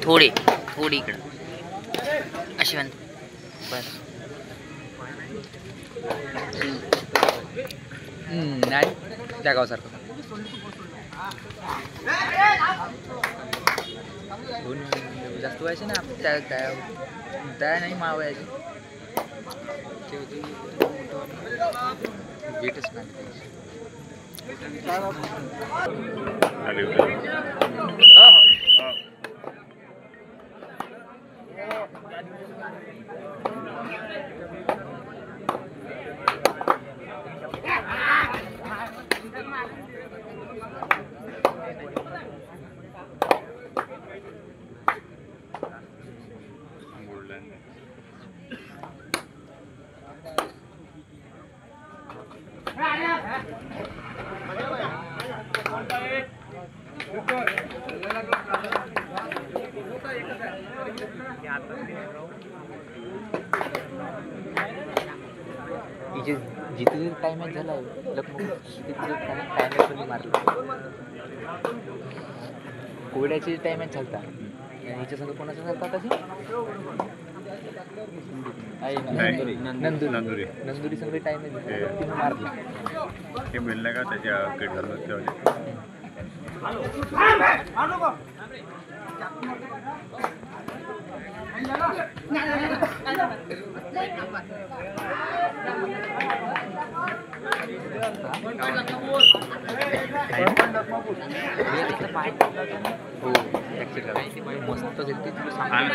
थोडी थोडी इकडं अशी म्हणते बस. नाही त्या गावासारखं जास्त व्हायचे ना त्या त्या त्या नाही मावायचे भेटच नाही. जिथे टाइमच झाला टाइम पण मारला कोविडाचे टाइमच चालता हिच्या संग कोणाचा चालता तशी नंदुरी नंदुरी सगळे टाइम मारला हे मिळलं का त्याच्या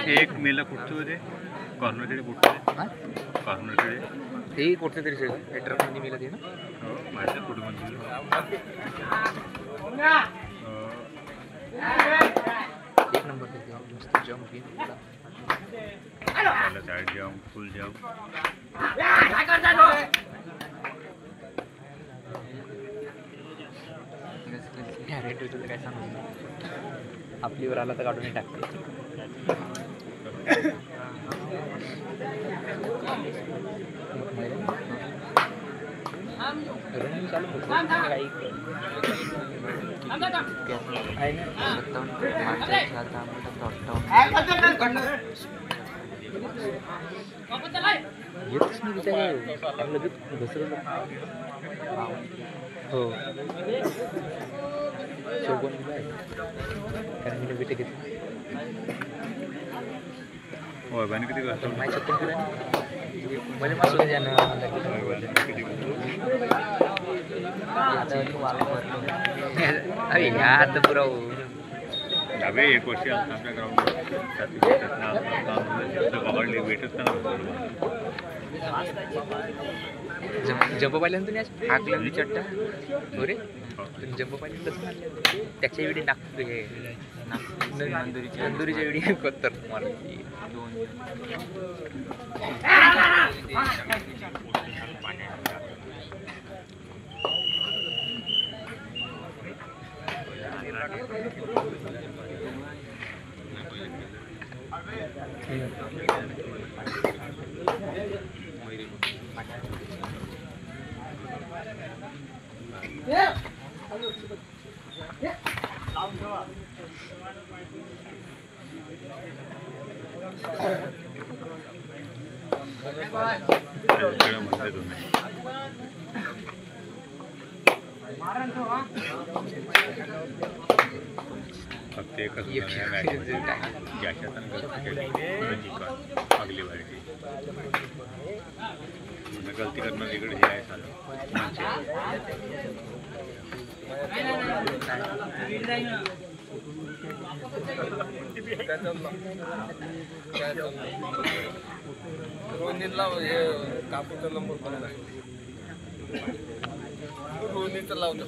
एक मेला कुठचं होते कॉर्नरकडे कुठं कॉर्नरकडे ते कुठचं तरी ट्रक मध्ये मेला ते ना माझ्या कुटुंबात एक नंबर मस्त जम्प साइड जाऊन फुल जाऊन काय सांगू आपलीवर आला तर काढून टाकते. रनिंग चालू काही आहे येतच नाही विचार लगेच घसरलं हो शोभून कारण मी भेटे घेतली किती माहिती पण मला मासून द्या ना अरे आता पुरा डाबे 1 वर्ष आपल्या ग्राउंड भेटत जंप पाहिल्यानं तुम्ही हाकलं चट्टा हो रे तुम्ही जंप पाहिलं तसं त्याच्या वेळी नागपूर हे नंदुरीच्या वेळी कोत्तर तुम्हाला फक्त एकच अगली बारी गलती करना इकडे हे आहे रोहिणीला कापूचा नंबर पण आहे रोहिणीचं लावतो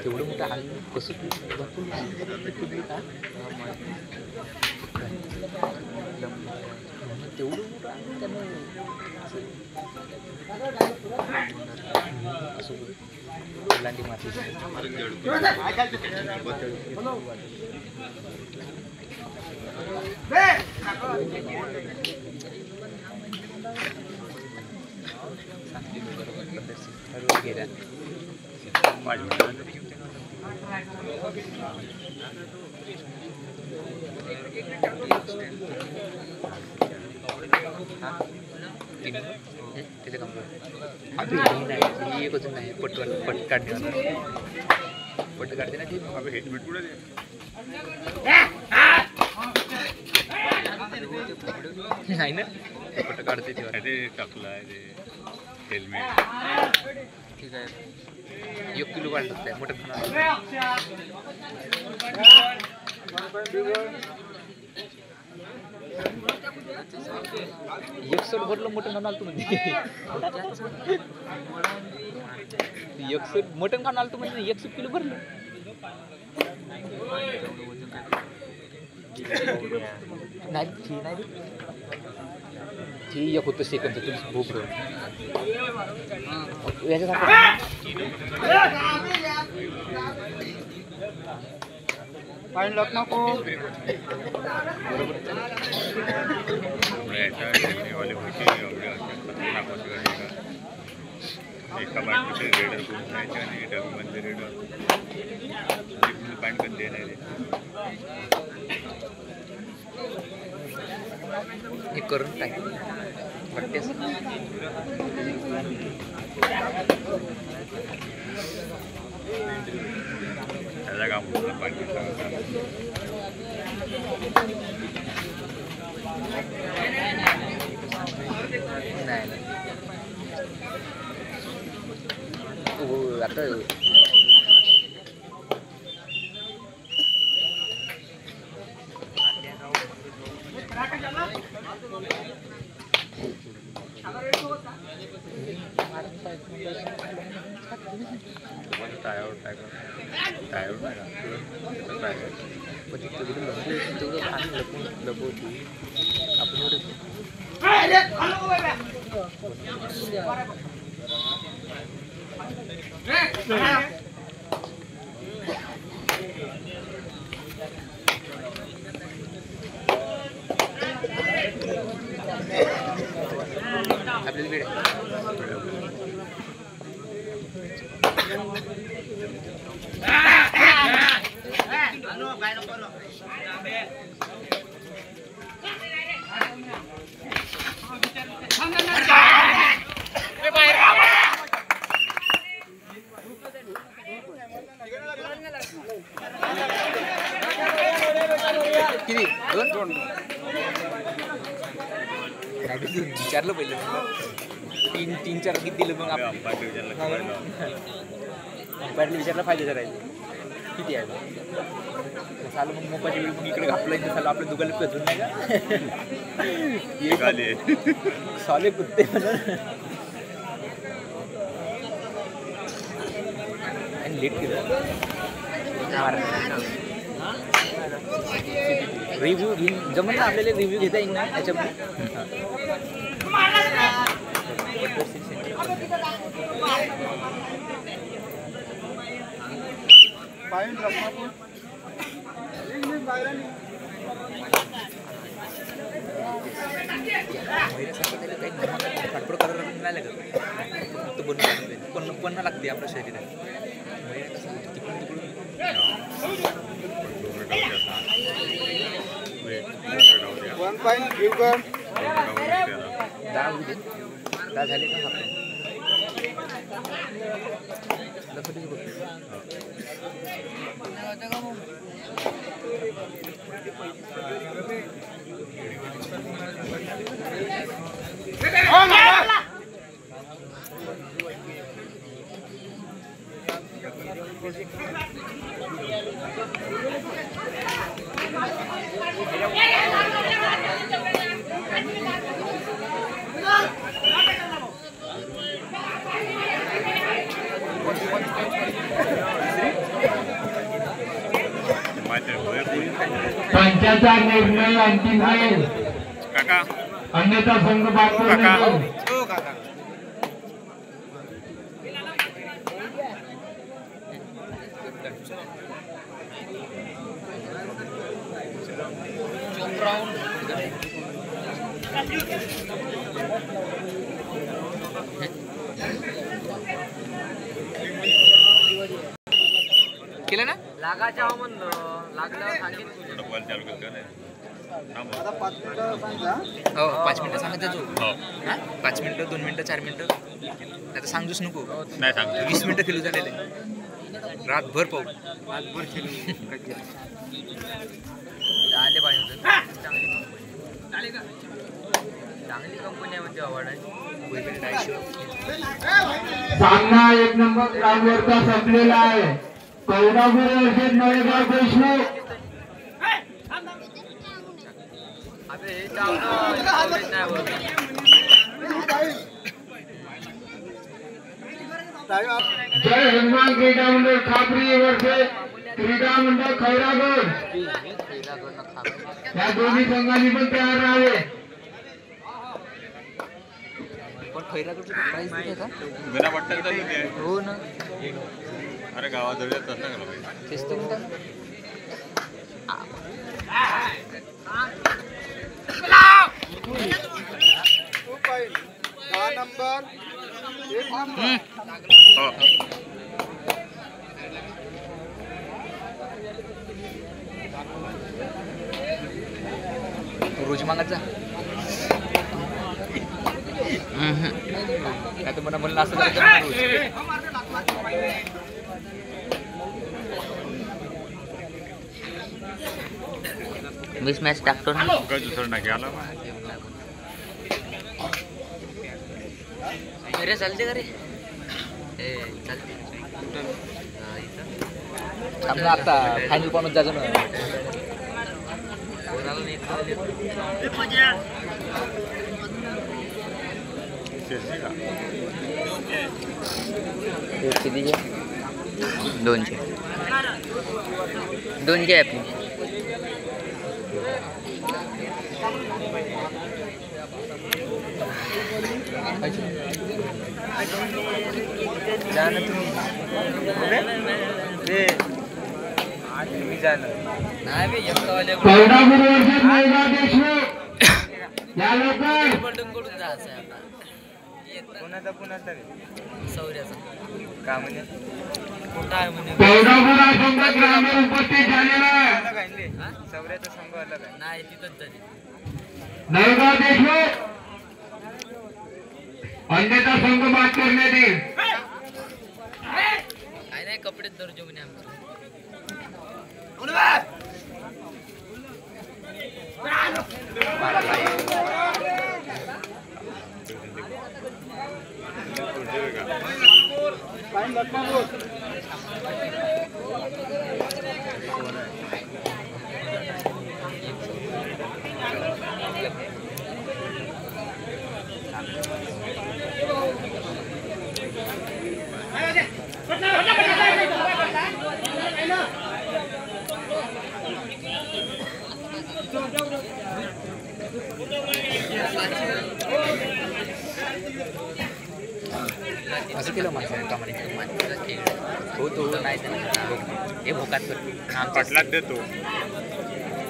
तेवढं मोठं हाल कसं तेवढं मोठं लांडी मारली गेल्या 5 मिनिटात त्याचं काम नाही एक अजून नाही पट काढणे पट काढते ना ती अबे हेल्मेट कुठे दे नाही ना पट काढते तेव्हा ते टाकलं आहे ते हेल्मेट ठीक आहे 1 किलो काढलं आहे मोठं एकसठ भरलं मटण खाणार तू म्हणजे मटण खाणार तू म्हणजे 100 किलो भरलं नाही ठीक नाही ठीक एक होतं सेकंद तुझी भूक पाणी लोक नको वाले होते एका बाटलीचे रेडर करून जायचे आणि डबीमधले रेडर पाणी पण देणार हे करून टाक वाटतेस त्याचा काम होतं पाणी नाही आता टायर टायर नाही पण तेवढं पाणी लपवते आपण एवढं आपल्याला वेळ किती दोन विचारलं पहिलं तीन चार किती दिलं मग आपण अंपायरला विचारलं फायदे राहील किती आहे चालू मग मोबाईलच्या वेळी मग इकडे घापलं चालू आपल्या दुकानात पेचून नाही का साले कुत्ते म्हणून आणि लेट केलं रिव्ह्यू घेऊन जमत ना आपल्याला रिव्ह्यू घेता येईल ना त्याच्यामध्ये फटफट करायला नाही लागत फक्त बनवून पण लागते आपल्या शरीरात तिकडून दहा झाले का आपण पंचाचा निर्णय अंतिम आहे काका अन्यथा संघ बाकी राऊंड केलं ना लागायच्या हो म्हणलं लागल्यावर सांगेन तुझे बॉल चालू करतो ना थांब. आता 5 मिनिटं सांगा. हो 5 मिनिटं सांगायचं तू हो. हा 5 मिनिटं 2 मिनिटं 4 मिनिटं आता सांगूच नको नाही सांगतो 20 मिनिटं खेळू झालेले रातभर पाहू रातभर खेळू. आले पाहिजे चांगली कंपनी आहे म्हणजे आवड आहे सामना 1 नंबर ग्राउंडवरचा संपलेला आहे. कोल्हापूर वर्षेत नळेगाव देशमुख अबे हे चावलं नाही होत जय हनुमान क्रीडा मंडळ खापरी वर्षे क्रीडा मंडळ खैरागड या दोन्ही संघांनी पण तयार राहावे. पण खैराकडचं प्राईज दिले का बिना वाटतं चालू ते हो ना अरे गावाजवळ तसं गेलं पाहिजे तेच तर म्हणतात हो रोज मागत जा काय तर म्हणलं असं करायचं ना रोज. वीस मॅच टाकतो ना काय दुसरं नाही आला अरे चालते का रे ए चालते आता फायनल पण जायचं ना दोनशे दोनशे आहे आपली जा ना तुम्ही नाही बे एकटावाले कोल्हापूर वर्षेत नळेगाव देशमुख या लवकर कुठून जायचं आहे आता पुण्याचा सौर्याचा का म्हणजे कुठं आहे म्हणजे कोल्हापूर हा संघ ग्रामीण उपस्थित झालेला आहे. सौर्याचा संघ अलग आहे नाही तिथंच तरी नळेगाव देशमुख अन्यथा संघ बाद करण्यात येईल. काय नाही कपडे दर्जो म्हणे आमचे असं केलं माणसाने कामाने हो तो नाही हे भोकात करतो आमच्या पाटलाच देतो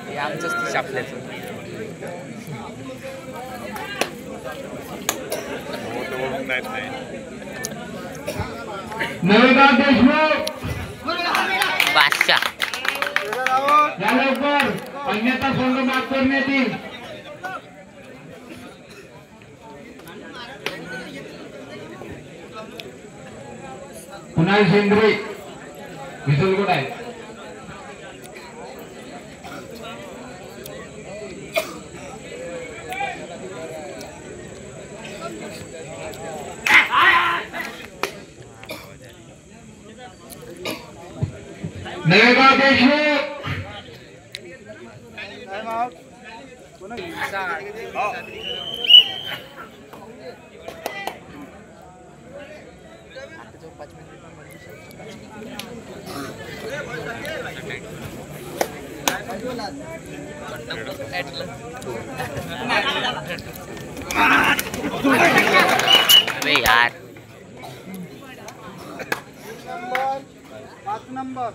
हे आमचंच शापल्याचं हो तर ओळखून नाहीत नाही नळेगाव देशमुख बादशाह या लवकर अन्यथा संघ बाद करण्यात येईल. कुणाल शेंद्रे विसलकोट आहे. नळेगाव देशमुख अबे यार 5 नंबर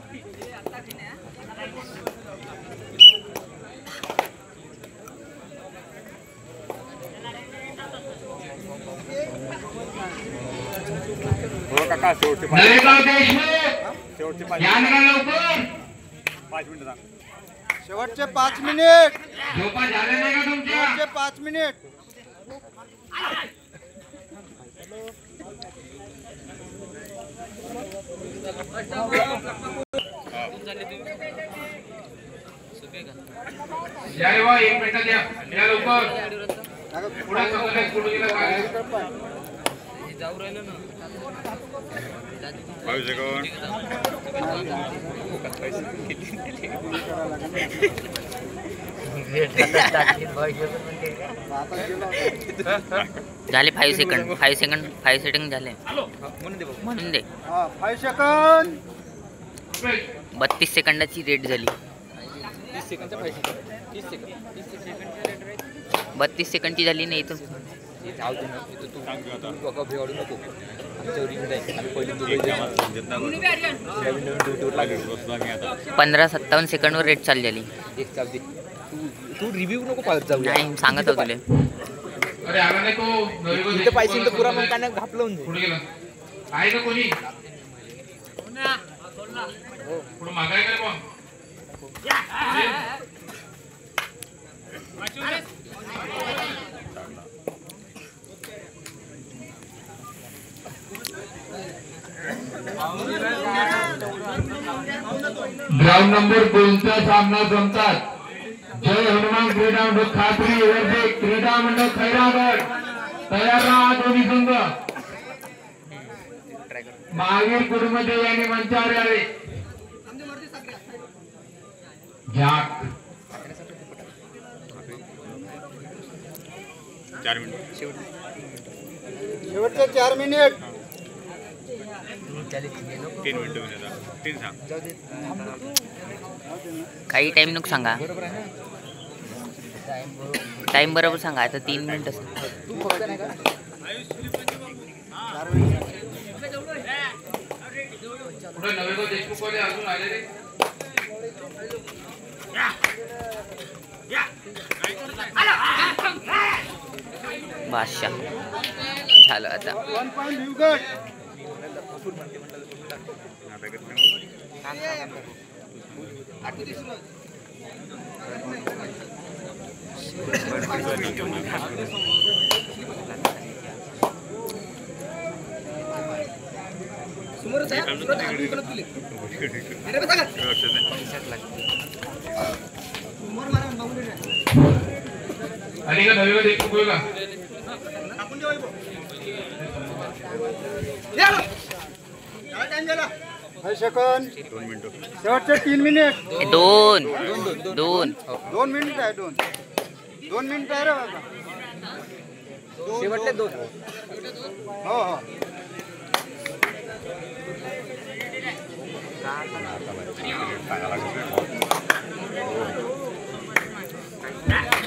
काका शेवटचे नरेगाव देशमुख या ना लवकर. 5 मिनिटं थांब. शेवटचे 5 मिनिट. झोपा झाल्या नाही का तुमच्या? शेवटचे 5 मिनिट. या रे बा, 1 मिनिट द्या. या लवकर. पुढे सगळे कुठे गेला काय? 5 सेकंड. झाले 5 सेकंड 5 सेकंड झाले. म्हणून दे. 5 सेकंड. 32 सेकंदाची रेट झाली. 32 सेकंडची झाली नाही इथून. आता 15-57 सेकंडवर रेट चालू झाली. तू रिव्ह्यू नको पाहत जाऊ. नाही सांगत होतो तुले. अरे आला नाही तो. नरेगाव इथं पाहिजे तर पुरा मग काय घापलं पुढे गेला. आहे का कोणी? पुढे मागाय काय बा? ग्राउंड नंबर 2 चा सामना जमतात. जय हनुमान क्रीडा मंडळ खापरी वर्धे क्रीडा मंडळ खैरागड तयार राहा. दोन्ही संघ महावीर कुटुंबदेव यांनी मंचावर यावे. झाक 4 मिनिट. शेवटचे 4 मिनिट. 3 मिनिटं होऊन येतात. 3 सांग. काही टाइम नको सांगा. टाइम बरोबर सांगा. आता 3 मिनिट. पुढे नरेगाव देशमुख वाले अजून आले रे. बादशाह झालं आता. 1 पॉइंट भिवगड. आता किती? आणि का नरेगाव देशमुख होय का? सेकंड. 2 मिनिटं. शेवटचे 3 मिनिट. 2 2 मिनिट आहे. 2 मिनिट आहे रे बाबा. शेवटले 2. हो हो.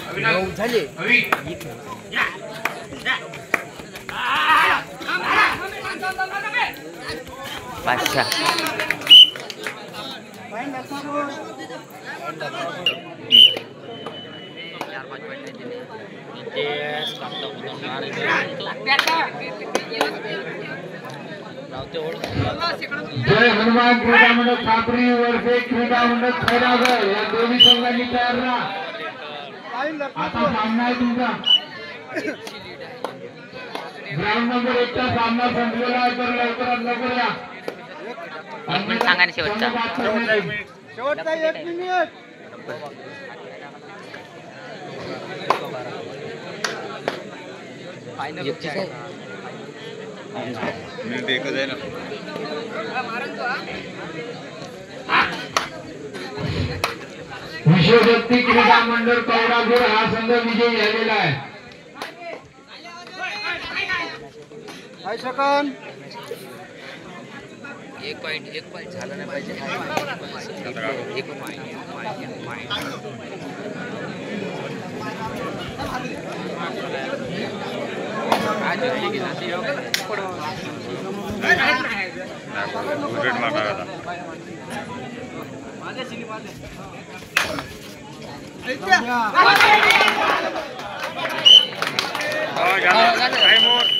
अविनाश झाले. अवी बादशाह जय हनुमान क्रीडा मंडळ खापरी वर्धे क्रीडा मंडळ खैरागड या दोन्ही संघांनी तयार राहा. आता सामना आहे तुमचा. ग्राउंड नंबर 1 चा सामना संपलेला आहे. तर लवकरात लवकर या. 1 मिनिट सांगा ना शेवटचा. शेवटचा 1 मिनिट. मिनिट एकच आहे ना. विश्वशक्ती क्रीडा मंडळ कौडापूर हा संघ विजयी झालेला आहे. 5 सेकंड. 1 पॉइंट झालं नाही पाहिजे. 1 पॉइंट. मारणार आता. टाइम